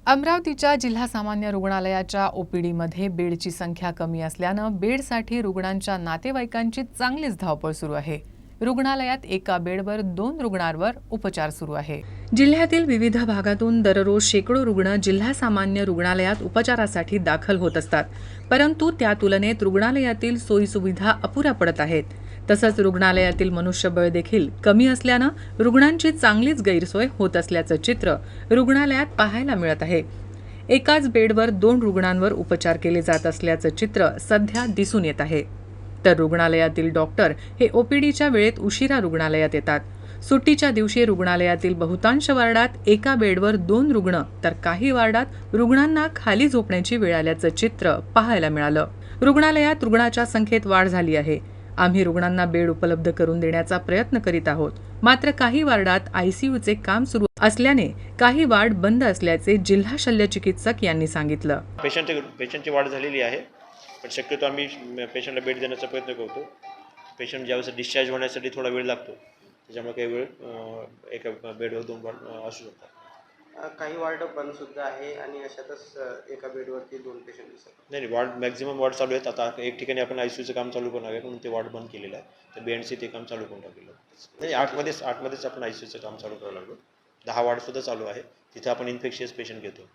अमरावतीच्या जिल्हा सामान्य रुग्णालयाच्या ओपीडीमध्ये बेडची संख्या कमी असल्यानं बेडसाठी रुग्णांच्या नातेवाईकांची चांगलीच धावपळ सुरू आहे। रुग्णालयात एका बेडवर 2 रुग्णांवर उपचार सुरू आहे। जिल्ह्यातील विविध भागातून दररोज शेकडो रुग्ण जिल्हा सामान्य रुग्णालयात उपचारासाठी दाखल होत असतात, परंतु त्या तुलनेत रुग्णालयातील सोयीसुविधा अपुऱ्या पडत आहेत। तसंच रुग्णालयातील मनुष्यबळ देखील कमी असल्यानं रुग्णांची चांगलीच गैरसोय होत असल्याचं चित्र रुग्णालयात पाहायला मिळत आहे। एकाच बेडवर 2 रुग्णांवर उपचार केले जात असल्याचं चित्र सध्या दिसून येत आहे। तर रुग्णालयातील डॉक्टर हे ओपीडीच्या वेळेत उशिरा रुग्णालयात येतात। सुट्टीच्या दिवशी रुग्णालयातील बहुतांश वार्डात एका बेडवर 2 रुग्ण तर काही वार्डात रुग्णांना खाली झोपण्याची वेळ आल्याचं चित्र पाहायला मिळालं। रुग्णालयात रुग्णाच्या संख्येत वाढ झाली आहे। आम्ही रुग्णांना बेड उपलब्ध करून देण्याचा प्रयत्न करीत आहोत, मात्र काही वार्डात आयसीयूचे काम सुरू असल्याने काही वार्ड बंद असल्याचे जिल्हा शल्यचिकित्सक यांनी सांगितलं। पेशंटची वाढ झालेली आहे, पण शक्यतो आम्ही पेशंटला बेड देण्याचा प्रयत्न करतो। पेशंट ज्यावेळेस डिस्चार्ज होण्यासाठी थोडा वेळ लागतो, त्याच्यामुळे काही वेळ एका बेडवर 2 वार्ड असू शकतात। काही वार्ड बंद सुद्धा आहे आणि अशातच एका बेडवरती 2 पेशंट दिसतात। नाही, वार्ड मॅक्झिमम वार्ड चालू आहेत। आता एक ठिकाणी आपण आयसीयूचं काम चालू करणार आहे, म्हणून ते वार्ड बंद केलेलं आहे। तर बीएनसी ते काम चालू करून टाकलेलं आहे। नाही, आठमध्येच आपण आयसीयूचं काम चालू करावं लागलो। 10 वार्ड सुद्धा चालू आहे, तिथे आपण इन्फेक्शियस पेशंट घेतो।